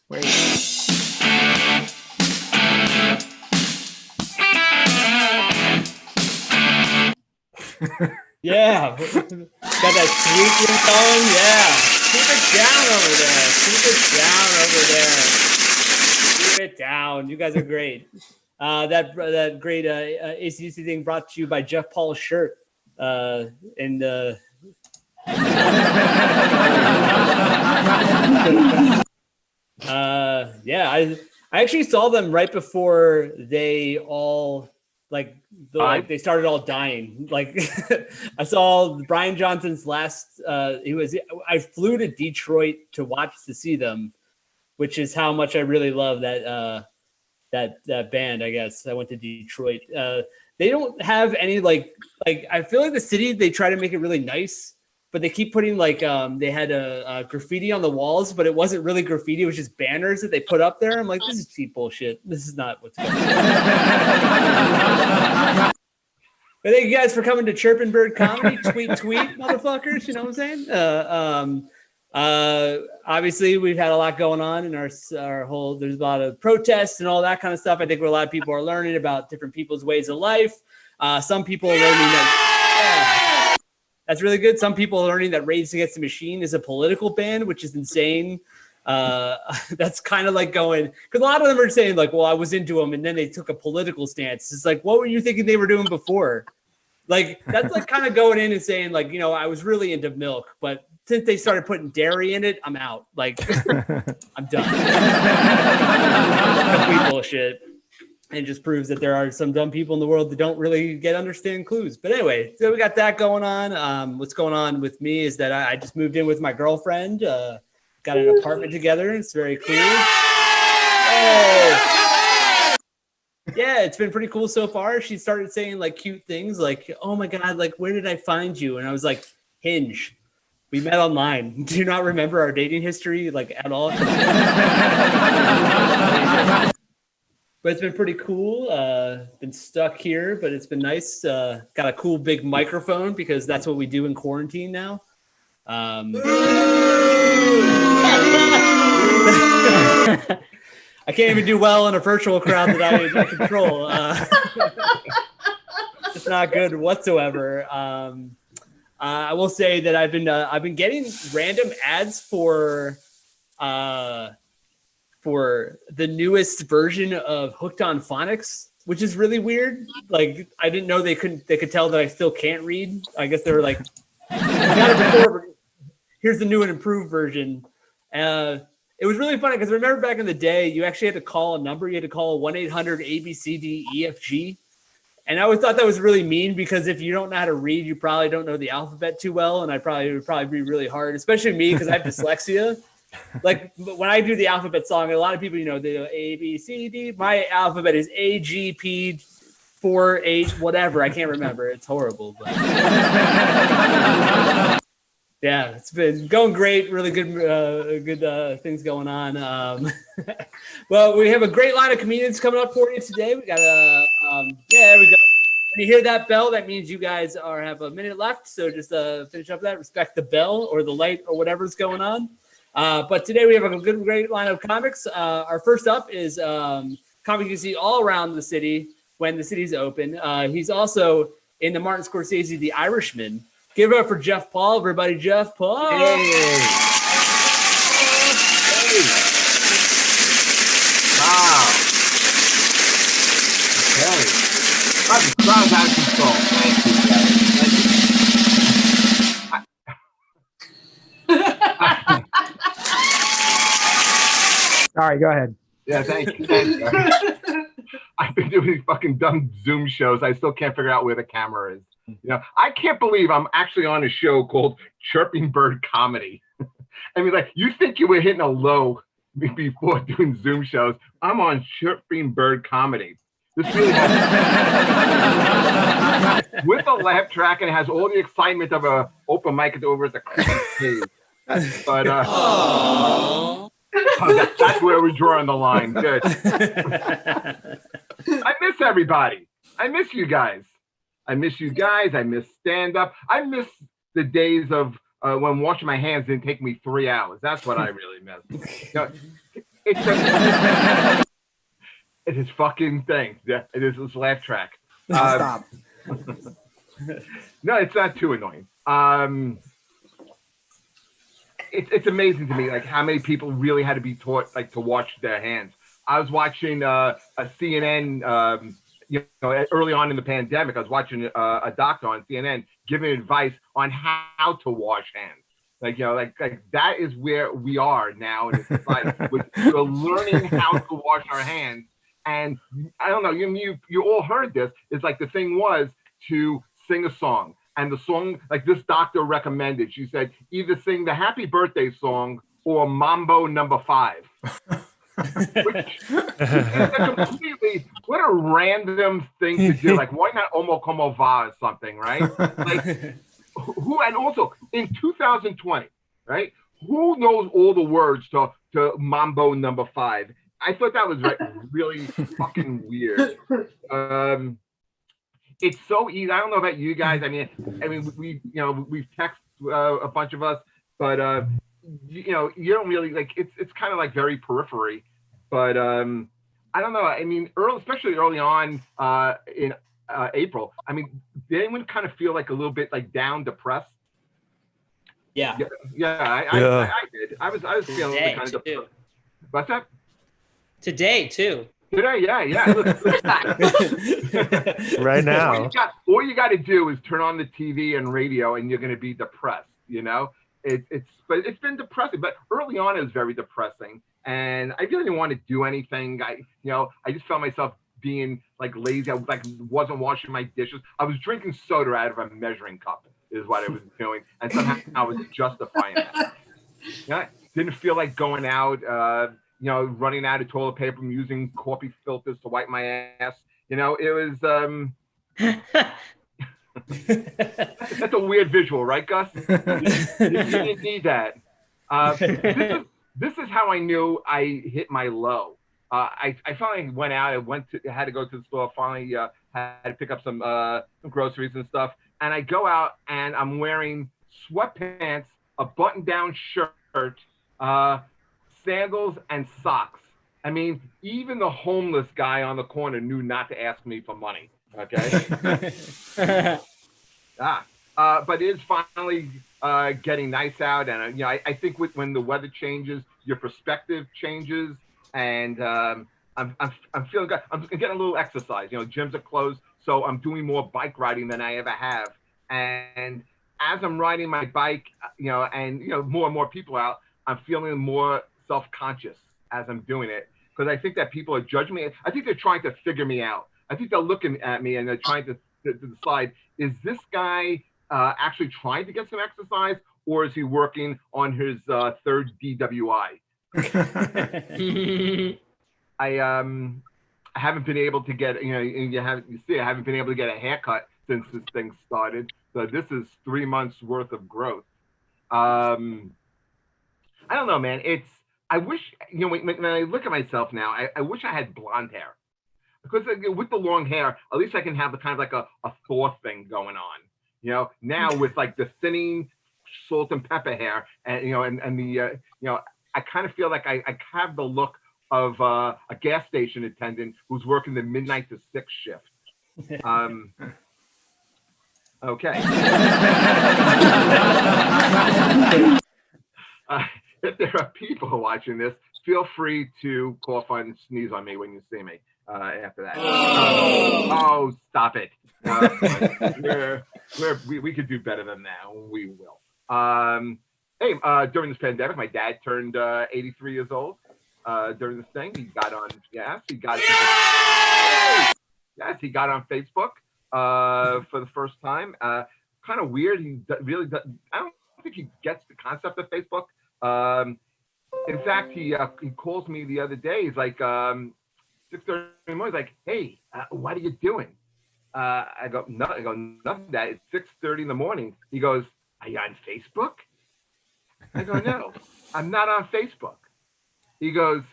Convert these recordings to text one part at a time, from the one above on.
Wait. Yeah. Got that squeaking going. Yeah. Keep it down over there. Keep it down over there. Keep it down. You guys are great. That great ACDC thing brought to you by Jeff Paul's shirt. And yeah, I actually saw them right before they all they started all dying. Like I saw Brian Johnson's last. I flew to Detroit to see them, which is how much I really love that that band. I guess I went to Detroit. They don't have any like I feel like the city, they try to make it really nice, but they keep putting they had a graffiti on the walls, but it wasn't really graffiti. It was just banners that they put up there. I'm like, this is cheap bullshit. This is not what's going on. But thank you guys for coming to Chirping Bird Comedy. Tweet, motherfuckers. You know what I'm saying? Obviously, we've had a lot going on in our whole. There's a lot of protests and all that kind of stuff. I think where a lot of people are learning about different people's ways of life. Some people are learning that. That's really good. Some people are learning that Rage Against the Machine is a political band, which is insane. That's kind of like going, because a lot of them are saying like, well, I was into them and then they took a political stance. It's like, what were you thinking they were doing before? Like, that's like kind of going in and saying like, you know, I was really into milk, but since they started putting dairy in it, I'm out. Like, I'm done. Complete bullshit. And it just proves that there are some dumb people in the world that don't really understand clues. But anyway, so we got that going on. What's going on with me is that I just moved in with my girlfriend. Got an apartment together. It's very cool. Oh. Yeah, it's been pretty cool so far. She started saying like cute things like, oh my God, like, where did I find you? And I was like, Hinge. We met online. Do you not remember our dating history like at all? But it's been pretty cool. Been stuck here, but it's been nice. Got a cool big microphone because that's what we do in quarantine now. I can't even do well in a virtual crowd that I control. It's not good whatsoever. I will say that I've been getting random ads for the newest version of Hooked on Phonics, which is really weird. Like, I didn't know they could tell that I still can't read. I guess they were like, got it before, here's the new and improved version. It was really funny because remember back in the day, you actually had to call a number. You had to call 1-800-ABCDEFG. And I always thought that was really mean because if you don't know how to read, you probably don't know the alphabet too well. And it would probably be really hard, especially me because I have dyslexia. Like when I do the alphabet song, a lot of people, you know, they go A, B, C, D. My alphabet is A, G, P, 4, H, whatever. I can't remember. It's horrible. But yeah, it's been going great. Really good things going on. Well, we have a great line of comedians coming up for you today. We got there we go. When you hear that bell, that means you guys have a minute left. So just finish up that. Respect the bell or the light or whatever's going on. But today we have a great line of comics. Our first up is comics you see all around the city when the city's open. He's also in the Martin Scorsese The Irishman. Give it up for Jeff Paul, everybody. Jeff Paul. Hey. Wow. Okay. The crowd's out of control. Thank you. Sorry, go ahead. Yeah, thank you. I've been doing these fucking dumb Zoom shows. I still can't figure out where the camera is. You know, I can't believe I'm actually on a show called Chirping Bird Comedy. I mean, like, you think you were hitting a low before doing Zoom shows. I'm on Chirping Bird Comedy. This really has with a laugh track and it has all the excitement of a open mic over at the cave. But that's where we're drawing the line. Good. I miss everybody. I miss you guys. I miss stand-up. I miss the days of when washing my hands didn't take me 3 hours. That's what I really miss. You know, It's his fucking thing. Yeah, it is his laugh track. Stop. No, it's not too annoying. It's amazing to me, like how many people really had to be taught like to wash their hands. I was watching a CNN, early on in the pandemic. I was watching a doctor on CNN giving advice on how to wash hands. Like that is where we are now in society. We're learning how to wash our hands, and I don't know. You all heard this. It's like the thing was to sing a song. And the song, like this doctor recommended, she said, either sing the Happy Birthday song or Mambo No. 5. Which is completely, what a random thing to do. Like, why not Omo Como Va or something, right? Like, who, and also in 2020, right? Who knows all the words to Mambo No. 5? I thought that was really fucking weird. It's so easy. I don't know about you guys. I mean, we've texted a bunch of us, but you don't really like. It's kind of like very periphery, but I don't know. I mean, especially early on in April. I mean, did anyone kind of feel like a little bit like down, depressed? Yeah. I did. I was feeling kind of depressed. What's that? Today too. Today, yeah. Right now. All you got to do is turn on the TV and radio, and you're going to be depressed. But it's been depressing. But early on, it was very depressing, and I really didn't want to do anything. I just felt myself being like lazy. I wasn't washing my dishes. I was drinking soda out of a measuring cup, is what I was doing, and somehow I was justifying that. Didn't feel like going out. Running out of toilet paper, using coffee filters to wipe my ass. It was. That's a weird visual, right, Gus? You didn't need that. This is how I knew I hit my low. I finally went out. I had to go to the store. Finally, had to pick up some groceries and stuff. And I go out and I'm wearing sweatpants, a button-down shirt. Sandals and socks. I mean, even the homeless guy on the corner knew not to ask me for money. Okay. But it is finally getting nice out, and I think when the weather changes, your perspective changes, and I'm feeling good. I'm getting a little exercise. Gyms are closed, so I'm doing more bike riding than I ever have. And as I'm riding my bike, and more and more people out, I'm feeling more self-conscious as I'm doing it, because I think that people are judging me. I think they're trying to figure me out. I think they're looking at me and they're trying to decide, is this guy actually trying to get some exercise, or is he working on his third DWI? I haven't been able to get, I haven't been able to get a haircut since this thing started. So this is 3 months worth of growth. I don't know, man. I wish, when I look at myself now, I wish I had blonde hair, because with the long hair, at least I can have the kind of like a Thor thing going on. Now with like the thinning salt and pepper hair, and I kind of feel like I have the look of a gas station attendant who's working the midnight to 6 shift. Okay. If there are people watching this, feel free to cough and sneeze on me when you see me after that. Oh, stop it. We could do better than that. We will. During this pandemic, my dad turned 83 years old. During this thing, he got on, he got on Facebook for the first time. Kind of weird. He really does, I don't think he gets the concept of Facebook. In fact, he calls me the other day. He's like 6:30 in the morning. He's like, "Hey, what are you doing?" I go, nothing. Dad. It's 6:30 in the morning. He goes, "Are you on Facebook?" I go, "No, I'm not on Facebook." He goes,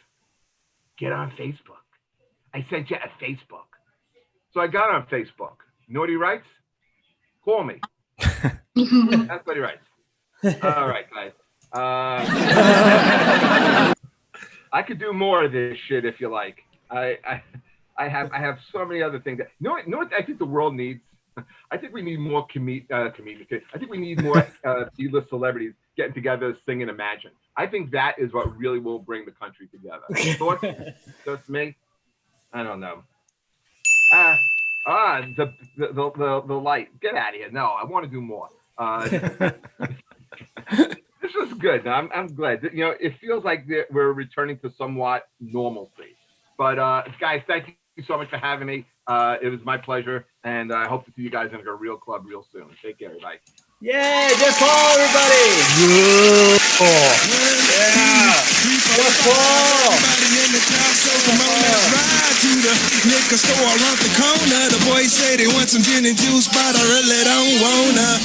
"Get on Facebook. I sent you a Facebook." So I got on Facebook. You know what he writes? Call me. That's what he writes. All right, guys. I could do more of this shit if you like. I have so many other things. You know what I think the world needs? I think we need more comedians. I think we need more B-list celebrities getting together, singing Imagine. I think that is what really will bring the country together. Thoughts? Just me? I don't know. The light. Get out of here. No, I want to do more. This is good. I'm glad. You know, it feels like we're returning to somewhat normalcy. But guys, thank you so much for having me. It was my pleasure, and I hope to see you guys in a real club real soon. Take care, everybody. Yeah, Jeff Paul, everybody. Yeah. Jeff Paul. Come on, let's ride to the liquor store around the corner. The boys say they want some gin and juice, but I really don't wanna.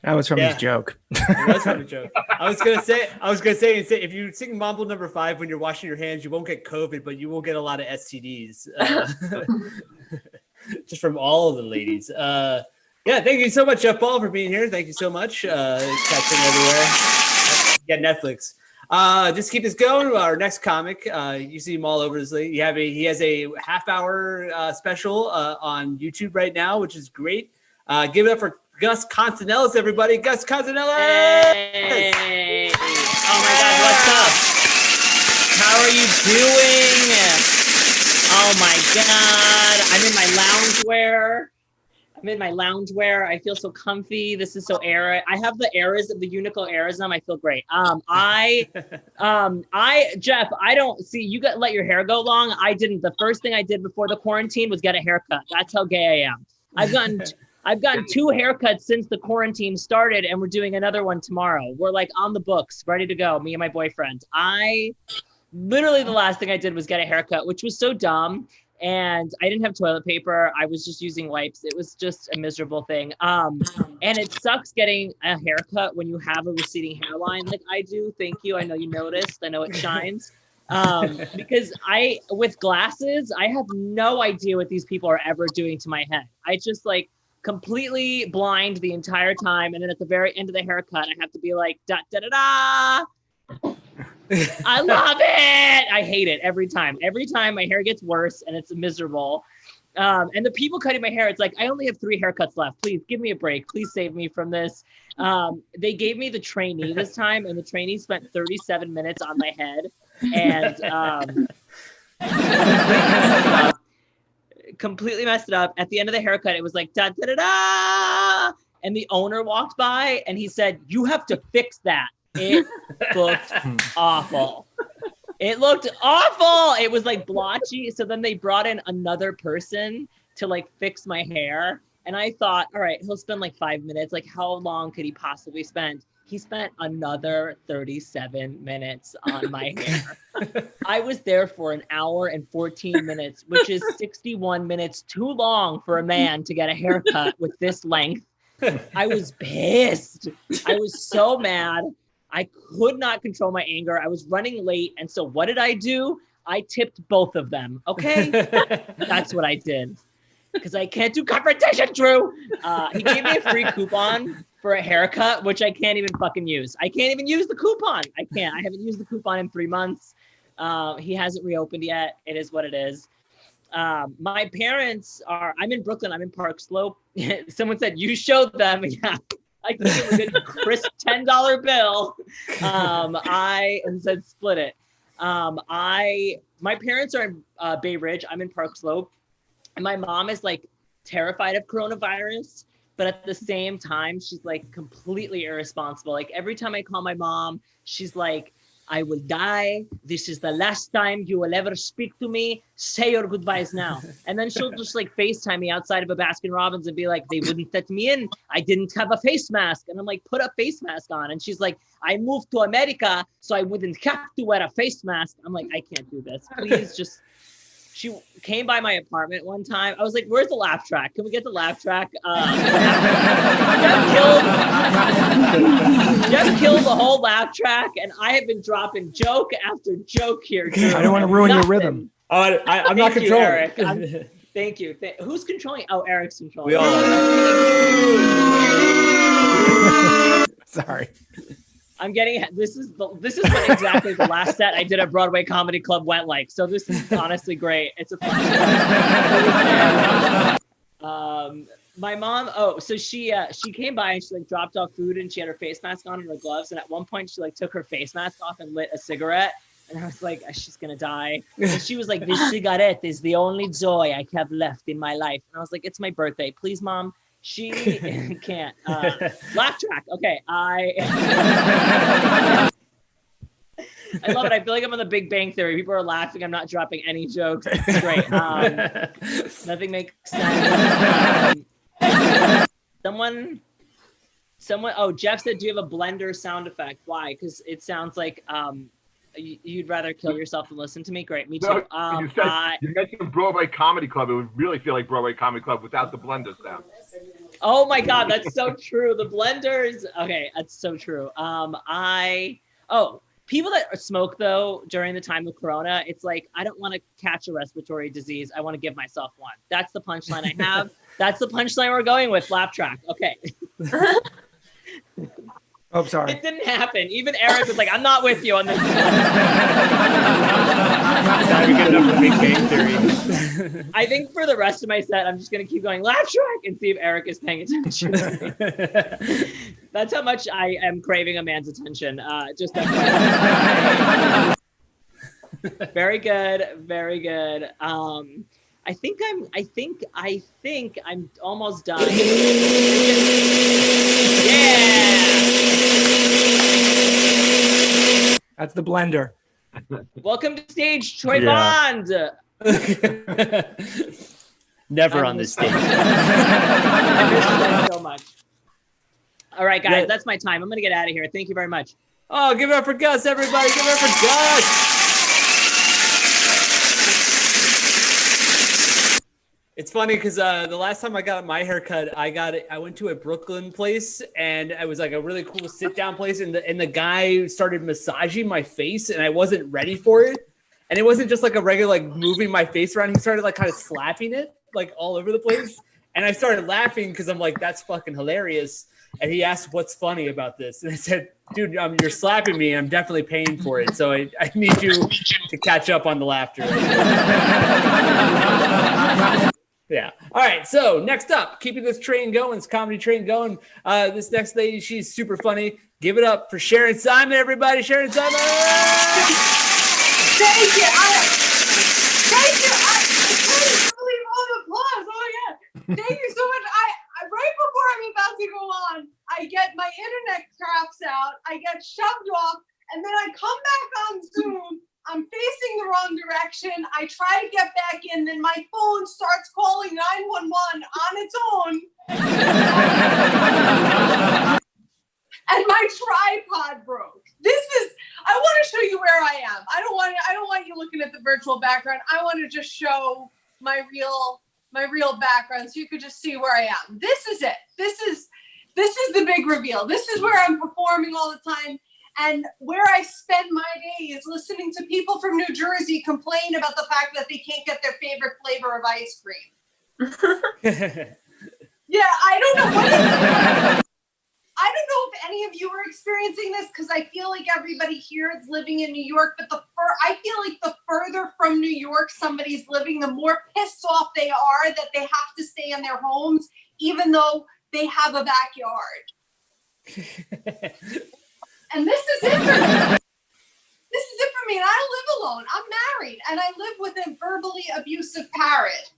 That was from his joke. It was from a joke. I was gonna say, if you sing Mambo number 5 when you're washing your hands, you won't get COVID, but you will get a lot of STDs. Just from all of the ladies. Yeah, thank you so much, Jeff Paul, for being here. Thank you so much. Catching everywhere. Yeah, Netflix. Just keep this going. Our next comic, you see him all over his league. He has a half-hour special on YouTube right now, which is great. Give it up for Gus Constanellis, everybody. Gus Constanellis! Hey! Oh my God, what's up? How are you doing? Oh my God, I'm in my loungewear. I feel so comfy. This is so era. I have the eras of the Uniqlo eras on. I feel great. Jeff, I don't see you let your hair go long. I didn't. The first thing I did before the quarantine was get a haircut. That's how gay I am. I've gotten 2 haircuts since the quarantine started, and we're doing another one tomorrow. We're like on the books, ready to go, me and my boyfriend. Literally the last thing I did was get a haircut, which was so dumb. And I didn't have toilet paper. I was just using wipes. It was just a miserable thing. And it sucks getting a haircut when you have a receding hairline like I do. Thank you. I know you noticed. I know it shines. Because with glasses, I have no idea what these people are ever doing to my head. I just completely blind the entire time. And then at the very end of the haircut, I have to be like, da, da, da, da. I love it. I hate it every time. Every time my hair gets worse and it's miserable. And the people cutting my hair, it's like, I only have 3 haircuts left. Please give me a break. Please save me from this. They gave me the trainee this time, and the trainee spent 37 minutes on my head. And completely messed it up. At the end of the haircut, it was like, da, da, da, da. And the owner walked by and he said, "You have to fix that." It looked awful. It looked awful. It was blotchy. So then they brought in another person to fix my hair. And I thought, all right, he'll spend 5 minutes. How long could he possibly spend? He spent another 37 minutes on my hair. I was there for 1 hour and 14 minutes, which is 61 minutes too long for a man to get a haircut with this length. I was pissed. I was so mad. I could not control my anger. I was running late. And so what did I do? I tipped both of them. Okay. That's what I did. Because I can't do confrontation, Drew. He gave me a free coupon for a haircut, which I can't even fucking use. I can't even use the coupon. I can't. I haven't used the coupon in 3 months. He hasn't reopened yet. It is what it is. My parents I'm in Brooklyn. I'm in Park Slope. Someone said, you showed them. Yeah. I gave him a good crisp $10 bill. And said split it. My parents are in Bay Ridge. I'm in Park Slope. And my mom is terrified of coronavirus, but at the same time, she's completely irresponsible. Every time I call my mom, she's like, I will die. This is the last time you will ever speak to me. Say your goodbyes now. And then she'll just FaceTime me outside of a Baskin Robbins and be like, they wouldn't let me in. I didn't have a face mask. And I'm like, put a face mask on. And she's like, I moved to America, so I wouldn't have to wear a face mask. I'm like, I can't do this. Please just. She came by my apartment one time. I was like, where's the laugh track? Can we get the laugh track? Jeff killed the whole laugh track, and I have been dropping joke after joke here. Drew. I don't want to ruin your rhythm. I'm not controlling. Eric. Thank you. Who's controlling? Oh, Eric's controlling. We all are. Sorry. I'm getting this is what exactly the last set I did at Broadway Comedy Club went like. So this is honestly great. It's a fun. My mom, so she came by and she like dropped off food and she had her face mask on and her gloves, and at one point she like took her face mask off and lit a cigarette, and I was like, she's gonna die. And she was like, this cigarette is the only joy I have left in my life. And I was like, it's my birthday, please, Mom. She can't. Laugh track. Okay, I love it. I feel like I'm on the Big Bang Theory. People are laughing. I'm not dropping any jokes. It's great. Nothing makes sense. Someone. Oh, Jeff said, "Do you have a blender sound effect?" Why? Because it sounds like you'd rather kill yourself than listen to me. Great, me too. No, you mentioned Broadway Comedy Club. It would really feel like Broadway Comedy Club without the blender sound. Oh my God, that's so true. The blenders. Okay, that's so true. People that smoke though during the time of Corona, it's like, I don't want to catch a respiratory disease. I want to give myself one. That's the punchline I have. That's the punchline we're going with. Flap track. Okay. Oh, sorry. It didn't happen. Even Eric was like, I'm not with you on this. Not even good enough for Big Bang Theory. I think for the rest of my set, I'm just going to keep going laugh track and see if Eric is paying attention. That's how much I am craving a man's attention. Just very good. Very good. I think I'm almost done. Yeah. That's the blender. Welcome to stage, Troy Bond. Never on this stage. I miss you guys so much. All right, guys, that's my time. I'm going to get out of here. Thank you very much. Oh, give it up for Gus, everybody. Give it up for Gus. It's funny because the last time I got my haircut, I went to a Brooklyn place, and it was like a really cool sit-down place, and the guy started massaging my face, and I wasn't ready for it. And it wasn't just like a regular like moving my face around. He started like kind of slapping it like all over the place. And I started laughing because I'm like, that's fucking hilarious. And he asked, what's funny about this? And I said, dude, you're slapping me. I'm definitely paying for it. So I need you to catch up on the laughter. Yeah. All right. So next up, keeping this train going, this comedy train going. This next lady, she's super funny. Give it up for Sharon Simon, everybody. Sharon Simon. Thank you. Thank you. I can't believe all the applause. Oh yeah. Thank you so much. Right before I'm about to go on, I get my internet craps out. I get shoved off, and then I come back on Zoom. I'm facing the wrong direction. I try to get back in, then my phone starts calling 911 on its own. And my tripod broke. I want to show you where I am. I don't want you looking at the virtual background. I want to just show my real background so you could just see where I am. This is it. This is the big reveal. This is where I'm performing all the time. And where I spend my days listening to people from New Jersey complain about the fact that they can't get their favorite flavor of ice cream. Yeah, I don't know what is it. I don't know if any of you are experiencing this because I feel like everybody here is living in New York, but I feel like the further from New York somebody's living, the more pissed off they are that they have to stay in their homes, even though they have a backyard. And this is it for me. This is it for me. And I live alone. I'm married, and I live with a verbally abusive parrot.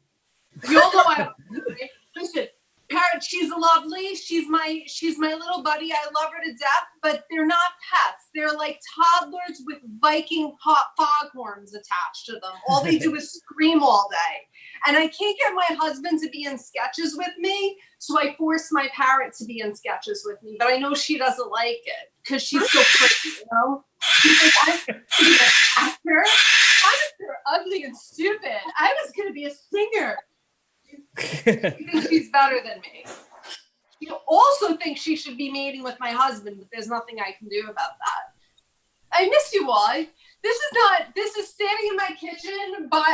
You all know I'm married. Listen, Parrot, she's lovely. She's my little buddy. I love her to death, but they're not pets. They're like toddlers with Viking foghorns attached to them. All they do is scream all day. And I can't get my husband to be in sketches with me, so I force my parrot to be in sketches with me. But I know she doesn't like it because she's so pretty, you know? She's like, I'm going to be an actor. I'm ugly and stupid. I was going to be a singer. She thinks she's better than me. She also thinks she should be mating with my husband, but there's nothing I can do about that. I miss you all. This is standing in my kitchen, but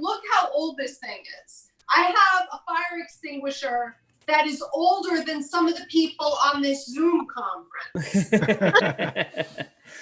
look how old this thing is. I have a fire extinguisher that is older than some of the people on this Zoom conference.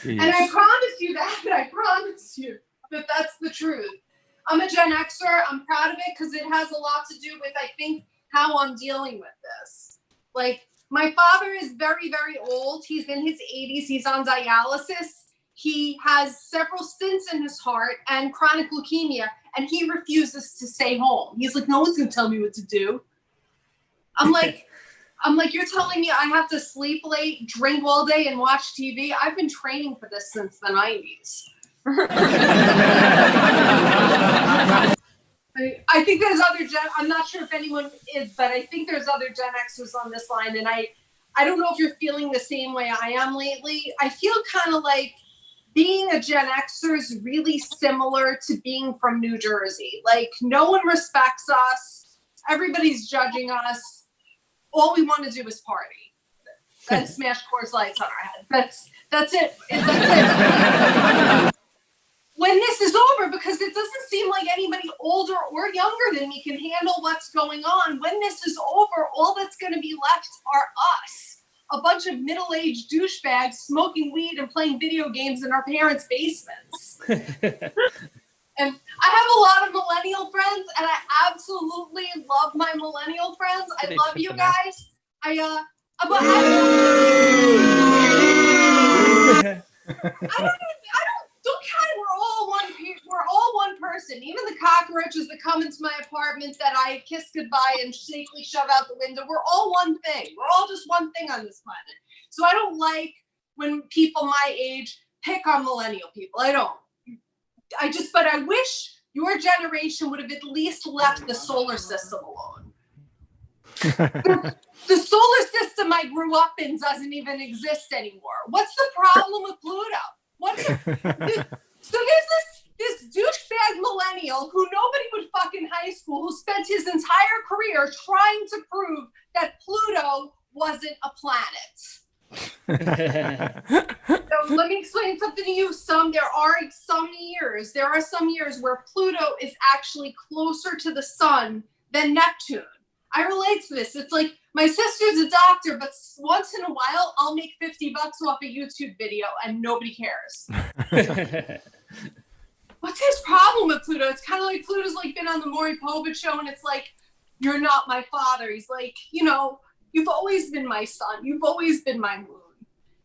And I promise you that. I promise you that that's the truth. I'm a Gen Xer. I'm proud of it because it has a lot to do with, I think, how I'm dealing with this. Like, my father is very, very old. He's in his 80s. He's on dialysis. He has several stints in his heart and chronic leukemia, and he refuses to stay home. He's like, no one's going to tell me what to do. I'm like, you're telling me I have to sleep late, drink all day, and watch TV? I've been training for this since the 90s. I think there's other I'm not sure if anyone is, but I think there's other Gen Xers on this line, and I don't know if you're feeling the same way I am lately. I feel kind of like being a Gen Xer is really similar to being from New Jersey. Like, no one respects us. Everybody's judging us. All we want to do is party and smash Coors Lights on our head. That's it. That's it. When this is over, because it doesn't seem like anybody older or younger than me can handle what's going on. When this is over, all that's going to be left are us. A bunch of middle-aged douchebags smoking weed and playing video games in our parents' basements. And I have a lot of millennial friends, and I absolutely love my millennial friends. I love you guys. I don't count. We're all one person. Even the cockroaches that come into my apartment that I kiss goodbye and safely shove out the window, we're all one thing. We're all just one thing on this planet. So I don't like when people my age pick on millennial people. I don't. But I wish your generation would have at least left the solar system alone. The solar system I grew up in doesn't even exist anymore. What's the problem with Pluto? So there's this douchebag millennial who nobody would fuck in high school, who spent his entire career trying to prove that Pluto wasn't a planet. So let me explain something to you. There are some years where Pluto is actually closer to the sun than Neptune. I relate to this. It's like, my sister's a doctor, but once in a while I'll make $50 off a YouTube video and nobody cares. What's his problem with Pluto? It's kind of like Pluto's like been on the Maury Povich show, and it's like, you're not my father. He's like, you've always been my son. You've always been my moon.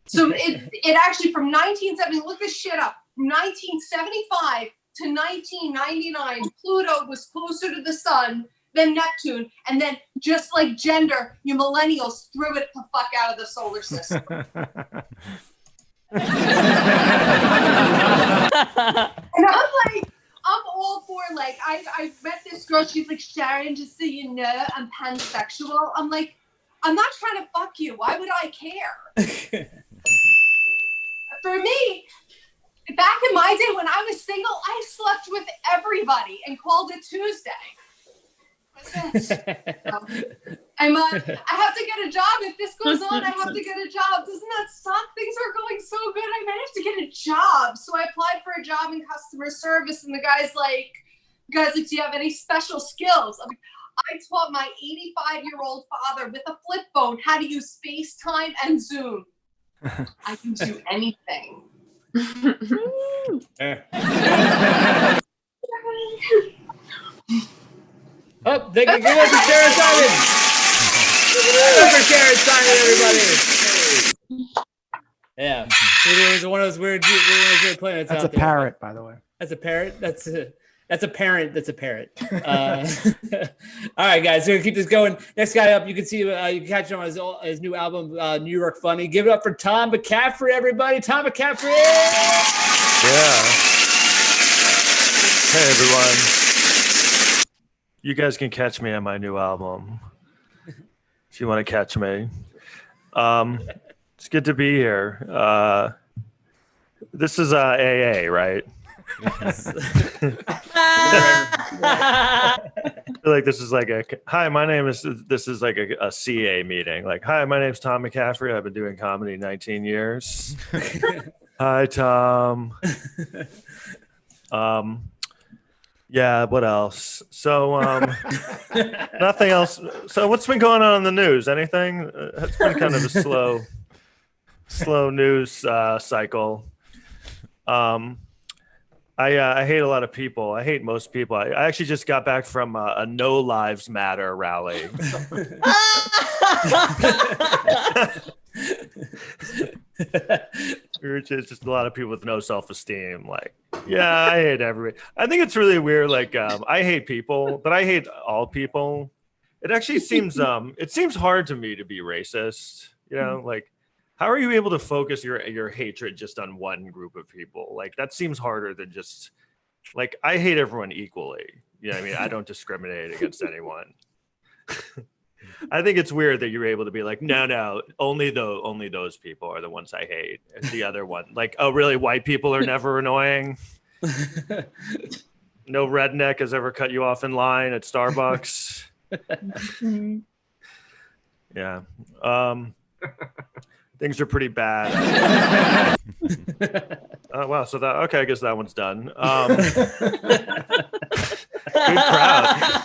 So it actually, from 1970, look this shit up, from 1975 to 1999, Pluto was closer to the sun than Neptune. And then, just like gender, you millennials threw it the fuck out of the solar system. And I'm all for, like, I met this girl, she's like, Sharon, just so you know, I'm pansexual. I'm like, I'm not trying to fuck you. Why would I care? For me, back in my day when I was single, I slept with everybody and called it Tuesday. I have to get a job. If this goes on, I have to get a job. Doesn't that suck? Things are going so good. I might have to get a job. So I applied for a job in customer service, and the guy's like, do you have any special skills? I taught my 85-year-old father with a flip phone how to use FaceTime and Zoom. I can do anything. Oh, they can give us a Sharon Simon. For Sharon Simon, everybody. Yeah, it was one of those weird planets. That's out a parrot, by the way. That's a parrot. That's a parent. That's a parrot. All right, guys, we're gonna keep this going. Next guy up, you can see, you can catch him on his new album, New York Funny. Give it up for Tom McCaffrey, everybody. Tom McCaffrey. Yeah. Hey, everyone. You guys can catch me on my new album if you want to catch me. It's good to be here. This is AA, right? Yes. I feel like this is like this is like a CA meeting. Like, hi, my name's Tom McCaffrey. I've been doing comedy 19 years. Hi, Tom. Yeah, what else? So, nothing else. So, what's been going on in the news? Anything? It's been kind of a slow news cycle. I hate a lot of people. I hate most people. I actually just got back from a No Lives Matter rally. Which is just a lot of people with no self-esteem. Like, yeah, I hate everybody. I think it's really weird. Like, I hate people, but I hate all people. It actually seems it seems hard to me to be racist. You know, like, how are you able to focus your hatred just on one group of people? Like, that seems harder than just like, I hate everyone equally. You know what I mean? I don't discriminate against anyone. I think it's weird that you're able to be like, no, only those people are the ones I hate. And the other one, like, oh, really? White people are never annoying? No redneck has ever cut you off in line at Starbucks? Yeah. Things are pretty bad. Wow. So okay, I guess that one's done. Good crowd.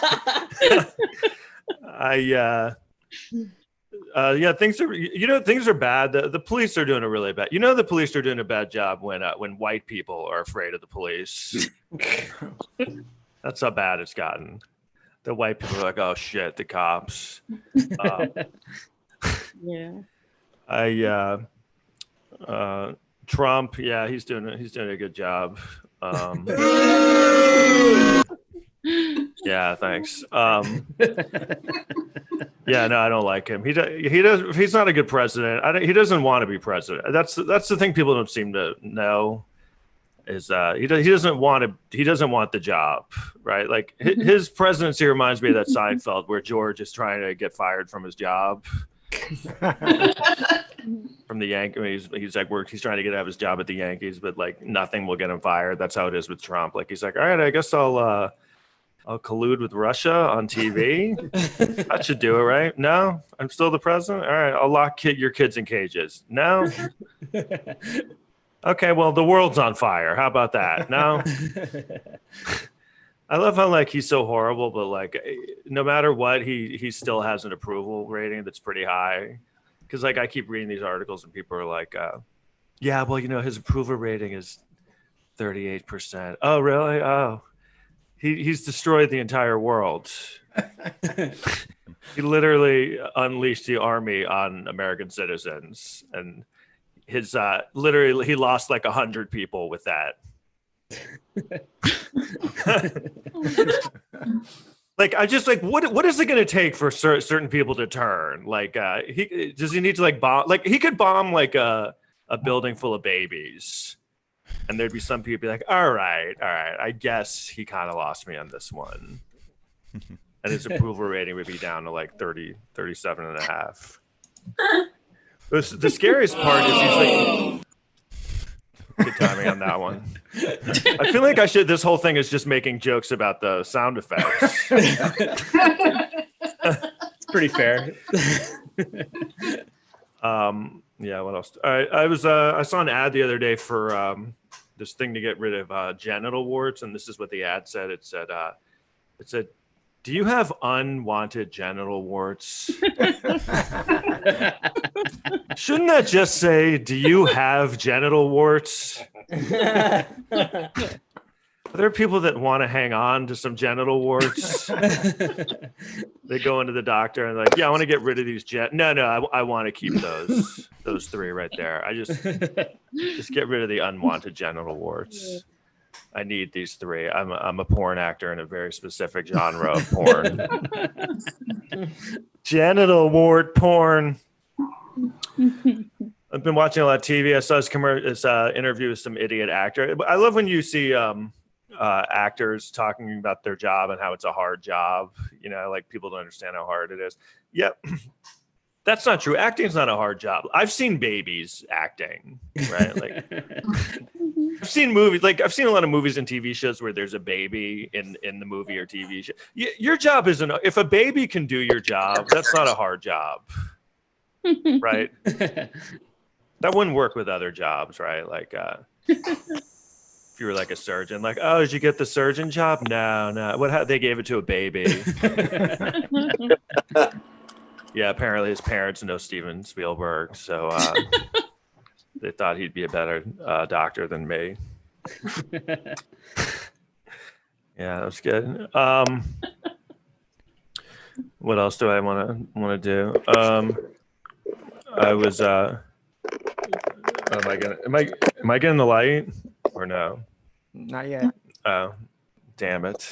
Things are bad. The police are doing a really bad. The police are doing a bad job when white people are afraid of the police. That's how bad it's gotten. The white people are like, oh shit, the cops. Yeah. Trump, yeah, he's doing a good job. Yeah, thanks. Yeah, no, I don't like him. He's not a good president. He doesn't want to be president. That's the thing people don't seem to know is he doesn't want the job, right? Like his presidency reminds me of that Seinfeld where George is trying to get fired from his job. From the Yankees, he's trying to get out of his job at the Yankees, but like nothing will get him fired. That's how it is with Trump. Like he's like, all right, I guess I'll collude with Russia on TV. That should do it, right? No, I'm still the president. All right, I'll lock your kids in cages. No. Okay, well the world's on fire. How about that? No. I love how like he's so horrible, but like no matter what, he still has an approval rating that's pretty high. Because like I keep reading these articles and people are like, yeah, well, his approval rating is 38%. Oh, really? Oh, he's destroyed the entire world. He literally unleashed the army on American citizens, and his literally he lost like 100 people with that. Like I just like what is it going to take for certain people to turn? Like does he need to like bomb? Like he could bomb like a building full of babies, and there'd be some people be like, all right, I guess he kind of lost me on this one, and his approval rating would be down to like 37 and a half. The scariest part is he's like. Good timing on that one. I feel like this whole thing is just making jokes about the sound effects. It's pretty fair. Yeah, what else? I saw an ad the other day for this thing to get rid of genital warts, and this is what the ad said. It said, do you have unwanted genital warts? Shouldn't that just say, do you have genital warts? Are there people that want to hang on to some genital warts? They go into the doctor and like, yeah, I want to get rid of these No, I want to keep those three right there. I just get rid of the unwanted genital warts. I need these three. I'm a porn actor in a very specific genre of porn. Genital wart porn. I've been watching a lot of TV. I saw this interview with some idiot actor. I love when you see actors talking about their job and how it's a hard job. Like people don't understand how hard it is. Yep. That's not true. Acting's not a hard job. I've seen babies acting, right? Like I've seen a lot of movies and TV shows where there's a baby in the movie or TV show. Your job isn't, if a baby can do your job, that's not a hard job, right? That wouldn't work with other jobs, right? Like if you were like a surgeon, like, oh, did you get the surgeon job? No. They gave it to a baby. Yeah, apparently his parents know Steven Spielberg, so they thought he'd be a better doctor than me. Yeah, that was good. What else do I want to do? I was. Am I getting the light or no? Not yet. Oh, damn it!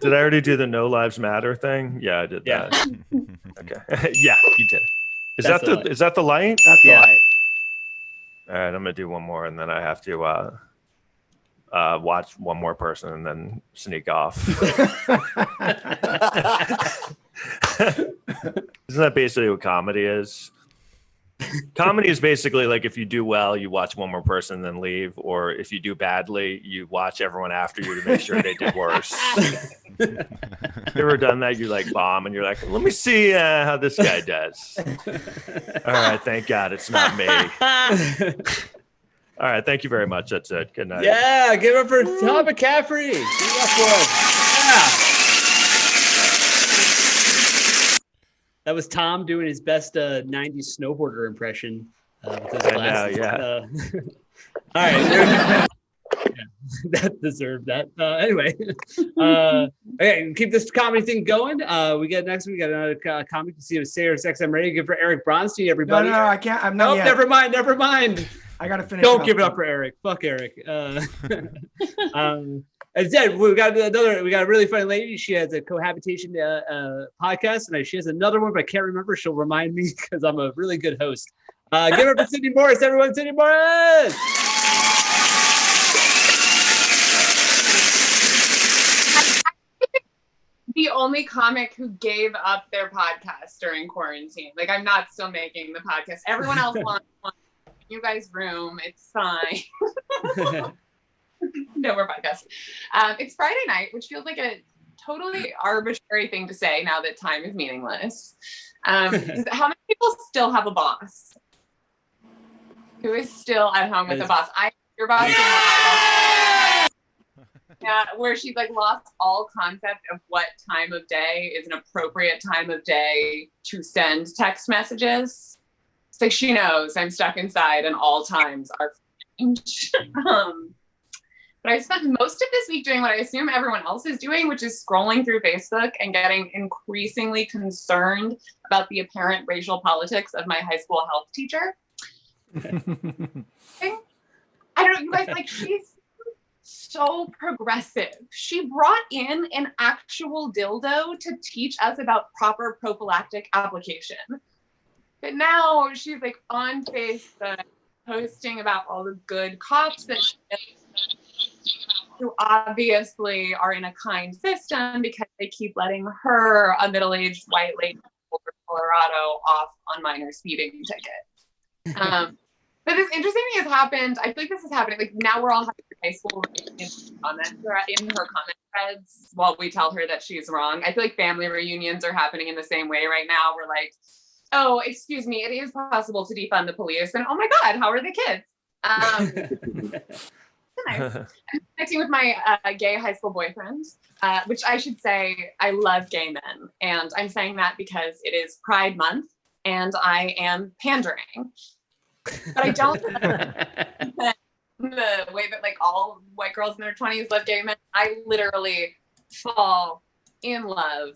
Did I already do the No Lives Matter thing? Yeah, I did that. Okay. Yeah, you did. Is that the light? That's the light. All right, I'm gonna do one more, and then I have to watch one more person and then sneak off. Isn't that basically what comedy is? Comedy is basically like if you do well, you watch one more person and then leave, or if you do badly, you watch everyone after you to make sure they did worse. You ever done that? You like bomb and you're like, let me see how this guy does. All right, thank God it's not me. All right, thank you very much. That's it. Good night. Yeah, give it for Tom McCaffrey. Give it up for him. Yeah. That was Tom doing his best 90s snowboarder impression. With his glasses. Yeah. All right. That deserved that. Anyway, okay, keep this comedy thing going. We got another comic to see with Sirius XM Radio. Give for Eric Bronstein, everybody. No, I can't. I'm not yet. Never mind. I gotta finish. Don't give it up for Eric. Fuck Eric. As said, we got a really funny lady. She has a cohabitation podcast, and she has another one, but I can't remember. She'll remind me because I'm a really good host. Give it up for Sydney Morris, everyone. Sydney Morris. The only comic who gave up their podcast during quarantine. Like, I'm not still making the podcast. Everyone else wants you guys room. It's fine. No more podcast. It's Friday night, which feels like a totally arbitrary thing to say now that time is meaningless. How many people still have a boss? Who is still at home with a boss? Your boss. Yeah, where she's like lost all concept of what time of day is an appropriate time of day to send text messages. It's like she knows I'm stuck inside and all times are strange. But I spent most of this week doing what I assume everyone else is doing, which is scrolling through Facebook and getting increasingly concerned about the apparent racial politics of my high school health teacher. I don't know, you guys, like, she's so progressive. She brought in an actual dildo to teach us about proper prophylactic application. But now she's like on Facebook posting about all the good cops that she who obviously are in a kind system because they keep letting her, a middle-aged white lady from Colorado, off on minor speeding tickets. But this interesting thing has happened. I feel like this is happening. Like, now we're all having high school in her comment threads while we tell her that she's wrong. I feel like family reunions are happening in the same way right now. We're like, oh, excuse me, it is possible to defund the police. And oh my God, how are the kids? Nice. I'm connecting with my gay high school boyfriend, which I should say, I love gay men. And I'm saying that because it is Pride Month and I am pandering. But I don't the way that like all white girls in their 20s love gay men. I literally fall in love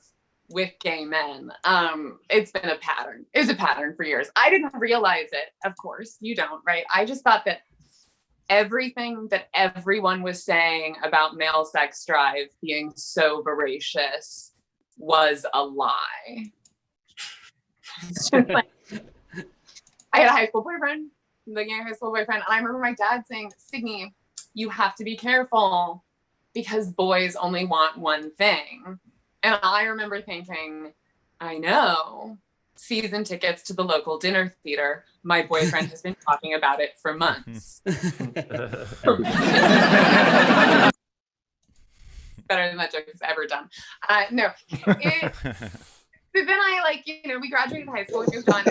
with gay men. It's been a pattern. It was a pattern for years. I didn't realize it, of course. You don't, right? I just thought that everything that everyone was saying about male sex drive being so voracious was a lie. It's just like, I had a high school boyfriend, the gay high school boyfriend, and I remember my dad saying, Sydney, you have to be careful because boys only want one thing. And I remember thinking, I know, season tickets to the local dinner theater. My boyfriend has been talking about it for months. Better than that joke has ever done. No, So then we graduated high school, we moved on.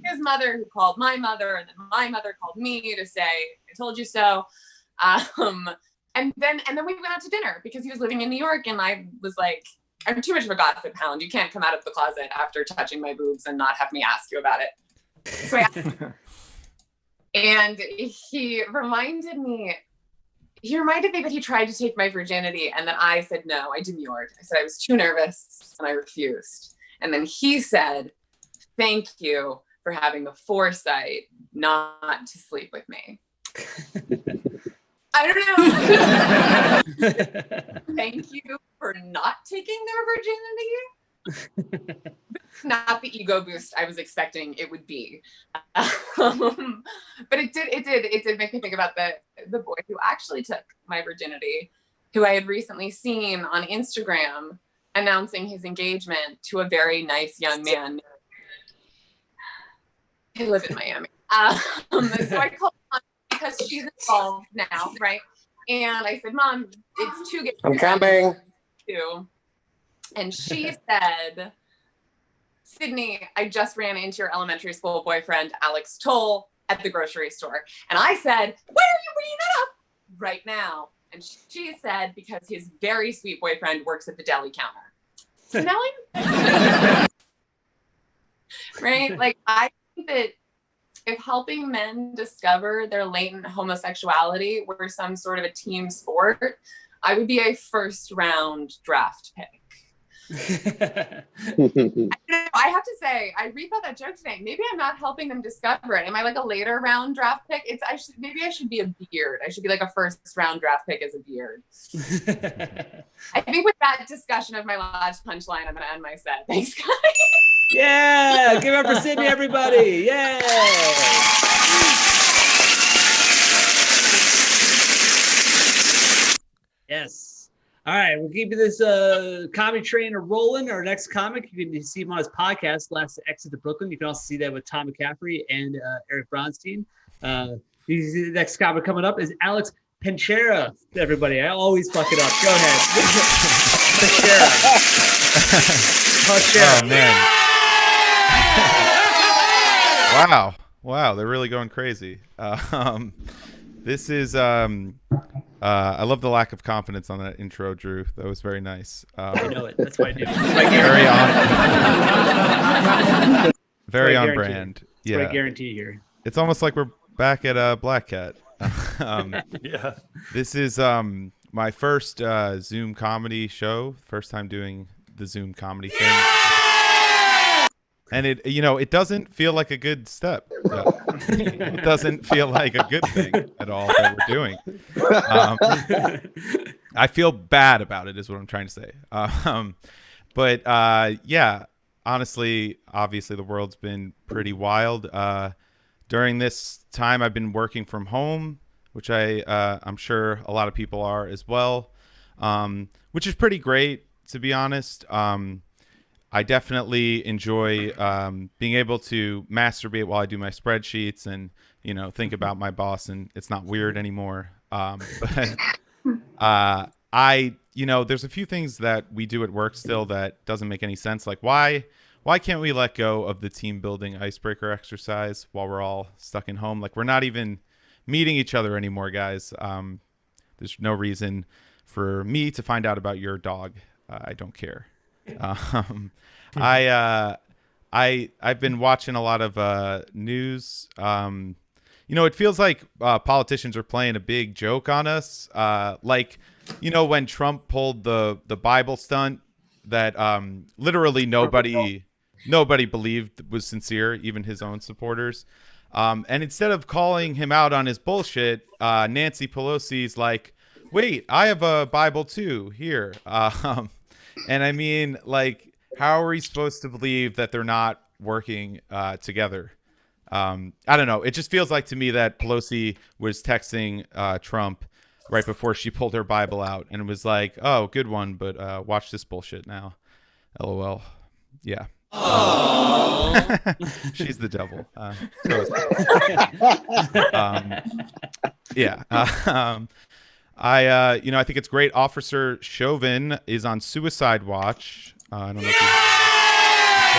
His mother, who called my mother, and then my mother called me to say, "I told you so." And then we went out to dinner because he was living in New York, and I was like, "I'm too much of a gossip hound. You can't come out of the closet after touching my boobs and not have me ask you about it." So and he reminded me that he tried to take my virginity, and that I said no. I demurred. I said I was too nervous and I refused. And then he said, "Thank you for having the foresight not to sleep with me." I don't know. Thank you for not taking their virginity. Not the ego boost I was expecting it would be. But it did make me think about the boy who actually took my virginity, who I had recently seen on Instagram announcing his engagement to a very nice young man. I live in Miami. So I called Mom because she's involved now, right? And I said, "Mom, it's too good." I'm coming. And she said, "Sydney, I just ran into your elementary school boyfriend, Alex Toll, at the grocery store." And I said, "When are you bringing that up?" "Right now." And she said, "Because his very sweet boyfriend works at the deli counter." Smelling? Right? Like, I think that if helping men discover their latent homosexuality were some sort of a team sport, I would be a first round draft pick. I have to say, I rethought that joke today. Maybe I'm not helping them discover it. Am I like a later round draft pick? Maybe I should be a beard. I should be like a first round draft pick as a beard. I think with that discussion of my last punchline, I'm going to end my set. Thanks, guys. Yeah, give it up for Sydney, everybody. Yeah. Yes. All right, we're keeping this comedy train rolling. Our next comic, you can see him on his podcast, Last Exit to Brooklyn. You can also see that with Tom McCaffrey and Eric Bronstein. The next comic coming up is Alex Panchera. Everybody, I always fuck it up. Go ahead. Panchera. Oh, man. Wow, they're really going crazy. This is I love the lack of confidence on that intro, Drew. That was very nice. I know it. That's what I do. Very on brand. That's what I guarantee here. It's almost like we're back at Black Cat. Yeah. This is my first Zoom comedy show. First time doing the Zoom comedy thing. And it doesn't feel like a good step. It doesn't feel like a good thing at all that we're doing. I feel bad about it is what I'm trying to say. But honestly, obviously the world's been pretty wild. During this time, I've been working from home, which I'm sure a lot of people are as well, which is pretty great, to be honest. I definitely enjoy being able to masturbate while I do my spreadsheets and, think about my boss, and it's not weird anymore. But there's a few things that we do at work still that doesn't make any sense. Like why can't we let go of the team building icebreaker exercise while we're all stuck in home? Like we're not even meeting each other anymore, guys. There's no reason for me to find out about your dog. I don't care. I've been watching a lot of news. It feels like politicians are playing a big joke on us. When Trump pulled the Bible stunt that literally nobody believed was sincere, even his own supporters. And instead of calling him out on his bullshit, Nancy Pelosi's like, "Wait, I have a Bible too here." And I mean, like, how are we supposed to believe that they're not working together? I don't know. It just feels like to me that Pelosi was texting Trump right before she pulled her Bible out and was like, "Oh, good one, but watch this bullshit now." LOL. Yeah. She's the devil. Yeah. I think it's great. Officer Chauvin is on suicide watch. I don't know if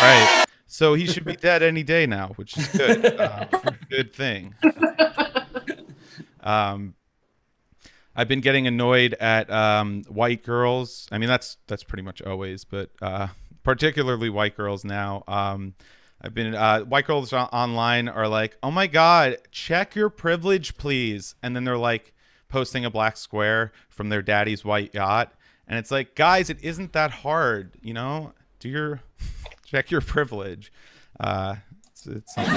Right. So he should be dead any day now, which is good. Good thing. I've been getting annoyed at white girls. I mean, that's pretty much always, but particularly white girls now. I've been white girls online are like, "Oh my God, check your privilege, please," and then they're like posting a black square from their daddy's white yacht, and it's like, guys, it isn't that hard, you know. Do your check your privilege. It's something.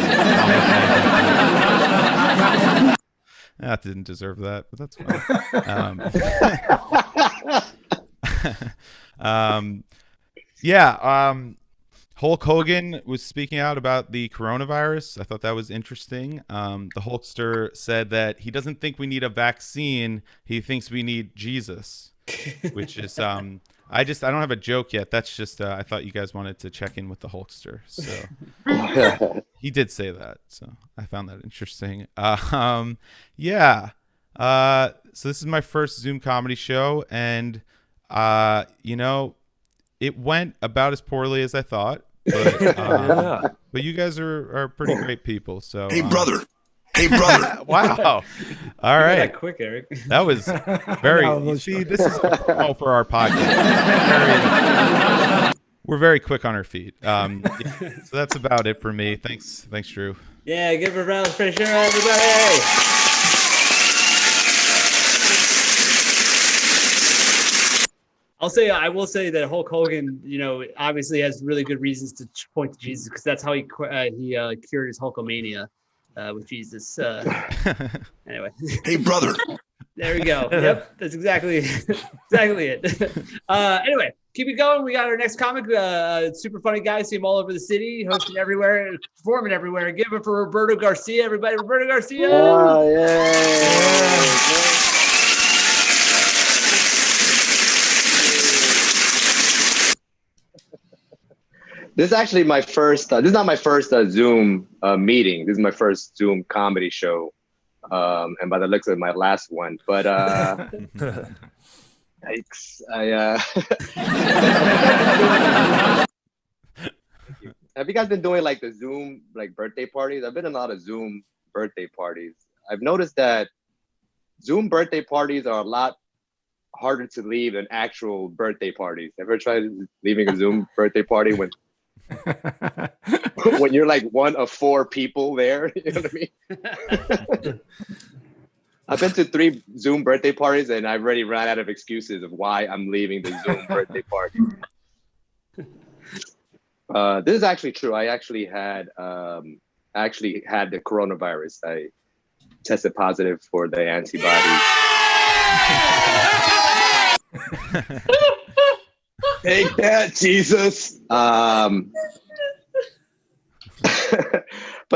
That didn't deserve that, but that's fine. Yeah. Hulk Hogan was speaking out about the coronavirus. I thought that was interesting. The Hulkster said that he doesn't think we need a vaccine. He thinks we need Jesus, which is I don't have a joke yet. That's just I thought you guys wanted to check in with the Hulkster, so he did say that. So I found that interesting. Yeah. So this is my first Zoom comedy show, and you know, it went about as poorly as I thought. But, but you guys are pretty great people. So Hey brother. Wow. All right. That quick, Eric. That was very. You see, this is all for our podcast. We're very quick on our feet. Yeah, so that's about it for me. Thanks, Drew. Yeah, give a round of fresh air, everybody. I will say that Hulk Hogan, you know, obviously has really good reasons to point to Jesus, because that's how he cured his Hulkamania with Jesus. Anyway. Hey brother. There we go. Yep, that's exactly it. Anyway, keep it going. We got our next comic. Super funny guy. See him all over the city, hosting everywhere, performing everywhere. Give it for Roberto Garcia, everybody. Roberto Garcia. Oh, yeah. This is actually my first. This is not my first Zoom meeting. This is my first Zoom comedy show, and by the looks of it, my last one. But have you guys been doing like the Zoom like birthday parties? I've been in a lot of Zoom birthday parties. I've noticed that Zoom birthday parties are a lot harder to leave than actual birthday parties. Ever tried leaving a Zoom birthday party when you're like one of 4 people there? You know what I mean? I've been to 3 Zoom birthday parties and I've already run out of excuses of why I'm leaving the Zoom birthday party. This is actually true. I actually had the coronavirus. I tested positive for the antibodies. Take that, Jesus. But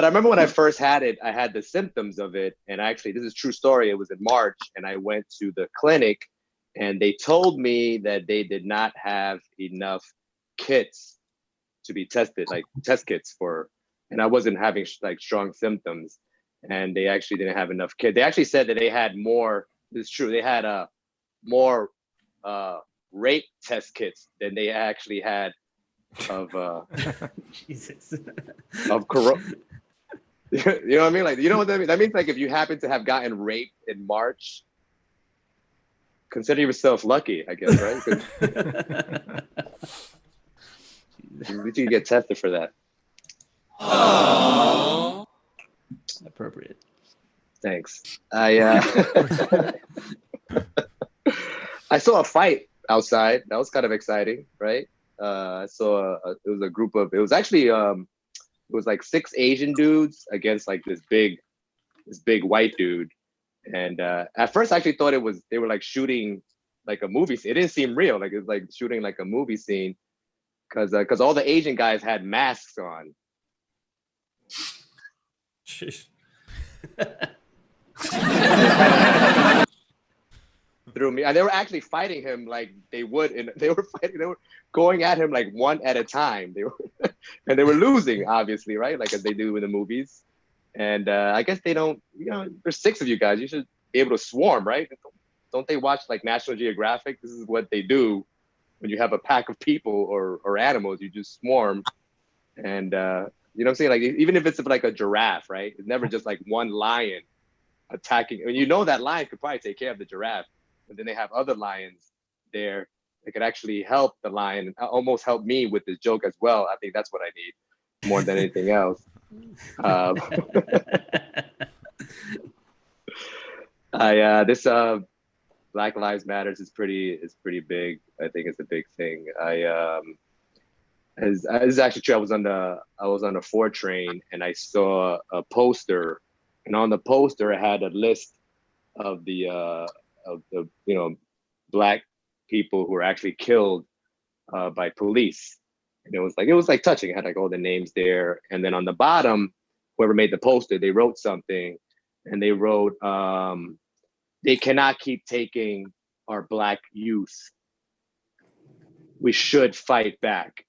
I remember when I first had it, I had the symptoms of it. And actually, this is a true story. It was in March and I went to the clinic and they told me that they did not have enough kits to be tested, like test kits for, and I wasn't having like strong symptoms, and they actually didn't have enough kits. They actually said that they had more, this is true, they had more rape test kits than they actually had of Jesus. Of corona. You know what I mean? Like, you know what that means? That means like if you happen to have gotten raped in March, consider yourself lucky, I guess, right? At least you get tested for that. Oh. Appropriate. Thanks. I saw a fight outside. That was kind of exciting, right? I saw it was a group of, it was actually it was like 6 Asian dudes against like this big white dude. And at first I actually thought they were like shooting like a movie scene. It didn't seem real. Like it was like shooting like a movie scene because all the Asian guys had masks on. Through me, and they were actually fighting him like they would, and they were going at him like one at a time. They were and they were losing, obviously, right? Like as they do in the movies. And I guess they don't, you know, there's 6 of you guys, you should be able to swarm, right? Don't they watch like National Geographic? This is what they do when you have a pack of people or animals, you just swarm And you know what I'm saying? Like even if it's like a giraffe, right? It's never just like one lion attacking. And you know that lion could probably take care of the giraffe, but then they have other lions there that could actually help the lion and almost help me with this joke as well. I think that's what I need more than anything else. This Black Lives Matters is pretty big. I think it's a big thing. This is actually true. I was on the 4 train and I saw a poster, and on the poster it had a list of the Black people who were actually killed by police. And it was like touching. It had like all the names there, and then on the bottom, whoever made the poster, they wrote something, and they wrote, "They cannot keep taking our Black youth. We should fight back."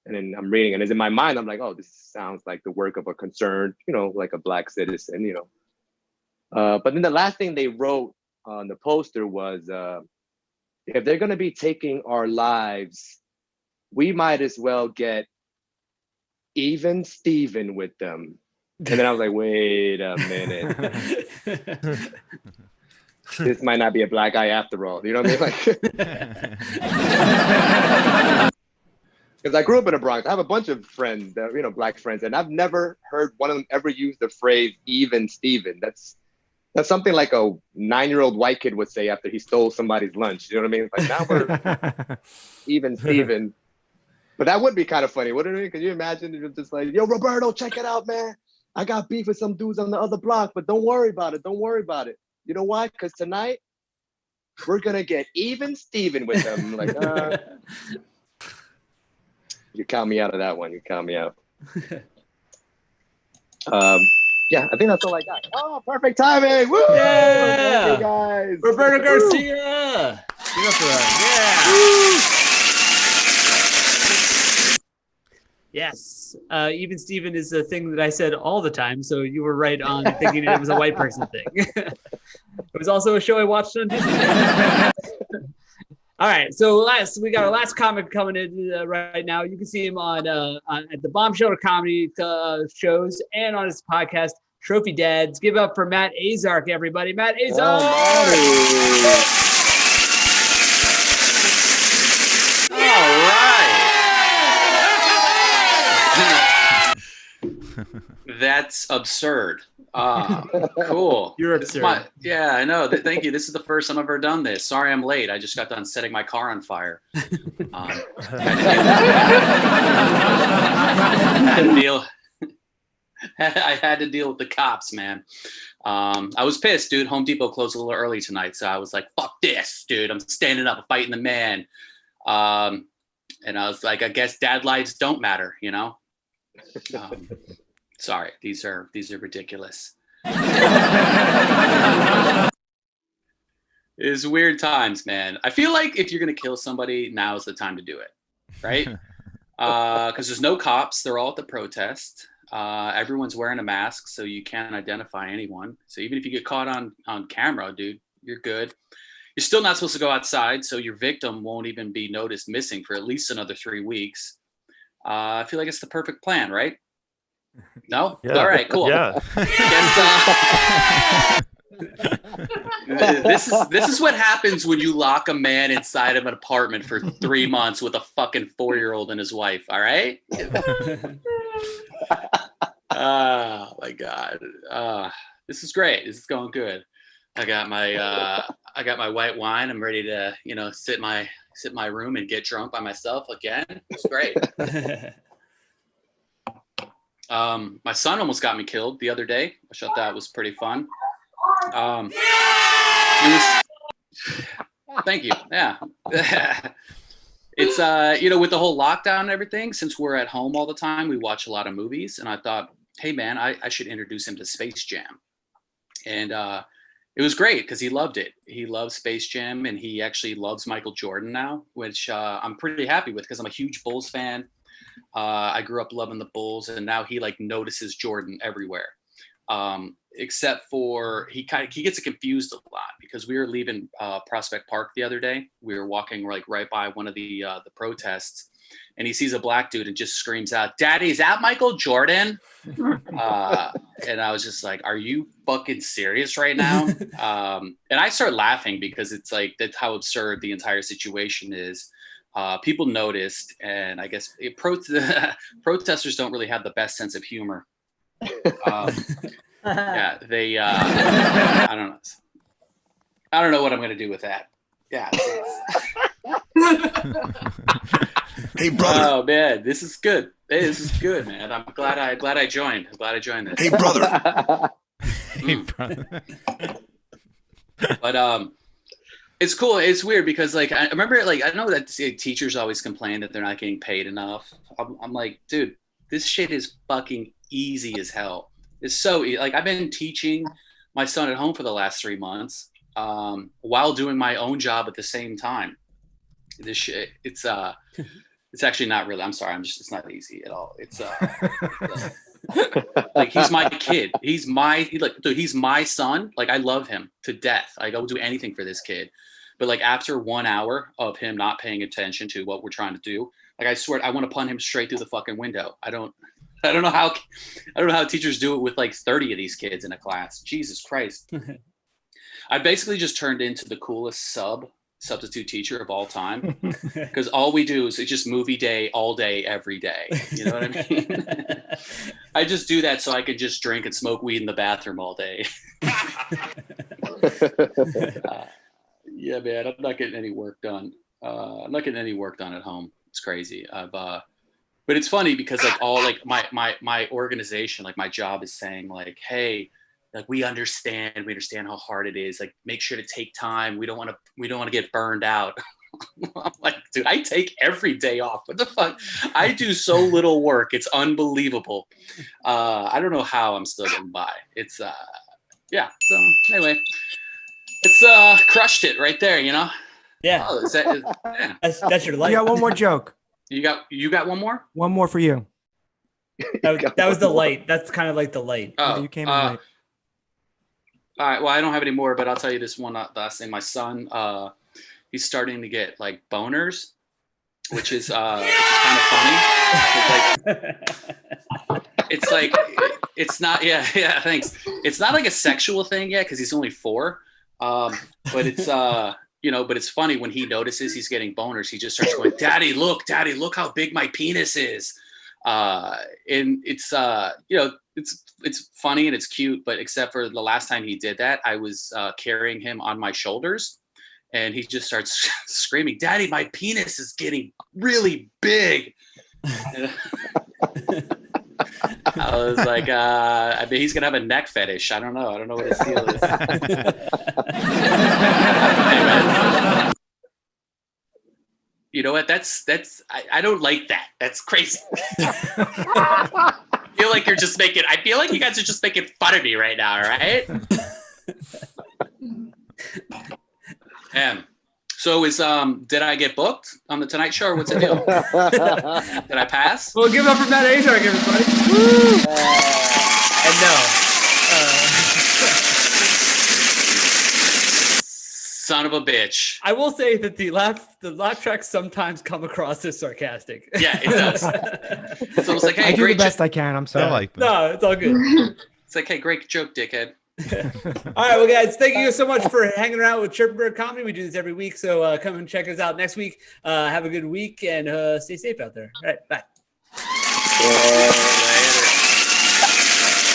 And then I'm reading, and it's in my mind, I'm like, oh, this sounds like the work of a concerned, like a Black citizen, But then the last thing they wrote on the poster was, if they're going to be taking our lives, we might as well get even Steven with them. And then I was like, wait a minute. This might not be a Black guy after all. You know what I mean? Like, because I grew up in the Bronx. I have a bunch of friends that, Black friends, and I've never heard one of them ever use the phrase even Steven. That's something like a 9-year-old white kid would say after he stole somebody's lunch. You know what I mean? Like, now we're even Steven. But that would be kind of funny, wouldn't it? Could you imagine if it's just like, yo, Roberto, check it out, man. I got beef with some dudes on the other block, but don't worry about it. Don't worry about it. You know why? Because tonight, we're going to get even Steven with them. Like, you count me out of that one. You count me out. Yeah, I think that's all I got. Oh, perfect timing. Woo! Yeah. Thank you, guys. Roberto Garcia. Give it up for us. Yeah. Yes. Even Steven is a thing that I said all the time. So you were right on thinking it was a white person thing. It was also a show I watched on Disney. All right. So we got our last comic coming in right now. You can see him on at the Bomb Shelter Comedy shows and on his podcast, Trophy Dads. Give up for Matt Azark, everybody. Matt Azark. That's absurd. Cool. You're absurd. Yeah, I know. Thank you. This is the first time I've ever done this. Sorry I'm late. I just got done setting my car on fire. I had to deal with the cops, man. I was pissed, dude. Home Depot closed a little early tonight, so I was like, fuck this, dude. I'm standing up, fighting the man. And I was like, I guess dad lives don't matter, Sorry, these are ridiculous. It's weird times, man. I feel like if you're gonna kill somebody, now is the time to do it, right? Because there's no cops. They're all at the protest. Everyone's wearing a mask, so you can't identify anyone. So even if you get caught on camera, dude, you're good. You're still not supposed to go outside, so your victim won't even be noticed missing for at least another 3 weeks. I feel like it's the perfect plan, right? No? Yeah. All right, cool. Yeah. This is what happens when you lock a man inside of an apartment for 3 months with a fucking 4-year-old and his wife, all right? Oh my God. This is great. This is going good. I got my white wine. I'm ready to, sit in my room and get drunk by myself again. It's great. My son almost got me killed the other day. I thought that was pretty fun. Thank you. Yeah. It's, with the whole lockdown and everything, since we're at home all the time, we watch a lot of movies. And I thought, hey, man, I should introduce him to Space Jam. And it was great because he loved it. He loves Space Jam, and he actually loves Michael Jordan now, which I'm pretty happy with because I'm a huge Bulls fan. I grew up loving the Bulls, and now he notices Jordan everywhere. Except for he gets confused a lot because we were leaving Prospect Park the other day. We were walking like right by one of the protests, and he sees a black dude and just screams out, "Daddy, is that Michael Jordan?" And I was just like, "Are you fucking serious right now?" And I started laughing because it's like that's how absurd the entire situation is. People noticed, and I guess protesters don't really have the best sense of humor. Yeah, they. I don't know what I'm gonna do with that. Yeah. Hey, brother. Oh man, this is good. Hey, this is good, man. I'm glad I joined. I'm glad I joined this. Hey, brother. Hey, brother. But it's cool. It's weird because like I remember like I know that teachers always complain that they're not getting paid enough. I'm like, dude, this shit is fucking easy as hell. It's so easy. Like I've been teaching my son at home for the last 3 months while doing my own job at the same time. This shit, it's actually not really. I'm sorry. It's not easy at all. It's like he's my kid. He's my son. Like I love him to death. Like I will do anything for this kid. But like after 1 hour of him not paying attention to what we're trying to do, like I swear I want to punt him straight through the fucking window. I don't know how teachers do it with like 30 of these kids in a class. Jesus Christ. I basically just turned into the coolest substitute teacher of all time because all we do is it's just movie day all day every day. You know what I mean? I just do that so I can just drink and smoke weed in the bathroom all day. Yeah, man, I'm not getting any work done. I'm not getting any work done at home. It's crazy. But it's funny because like all like my organization, like my job is saying like, hey, like we understand how hard it is. Like make sure to take time. We don't want to get burned out. I'm like, dude, I take every day off. What the fuck? I do so little work. It's unbelievable. I don't know how I'm still getting by. It's yeah. So anyway, it's crushed it right there, you know? Yeah. Oh, yeah. That's your life. You got one more joke. You got one more? One more for you. That was the light. That's kind of like the light. Oh, You came in late. All right. Well, I don't have any more, but I'll tell you this one last thing. My son, he's starting to get like boners, which is kind of funny. It's like, it's not. Yeah. Thanks. It's not like a sexual thing yet because he's only 4. But it's but it's funny when he notices he's getting boners. He just starts going, Daddy, look how big my penis is. And it's it's funny and it's cute, but except for the last time he did that, I was carrying him on my shoulders and he just starts screaming, Daddy, my penis is getting really big. I was like, I mean, he's gonna have a neck fetish. I don't know what his deal is. Anyway. You know what? I don't like that. That's crazy. I feel like you guys are just making fun of me right now, right? So did I get booked on the Tonight Show or what's the deal? Did I pass? Well, give it up for Matt Azark, everybody. And no. Son of a bitch. I will say that the laugh tracks sometimes come across as sarcastic. Yeah, it does. It's almost like, hey, I do the great best I can. I'm sorry. I like that. No, it's all good. It's like, hey, great joke, dickhead. All right, well, guys, thank you so much for hanging around with Chirping Bird Comedy. We do this every week, so come and check us out next week. Have a good week and stay safe out there. All right, bye. Later.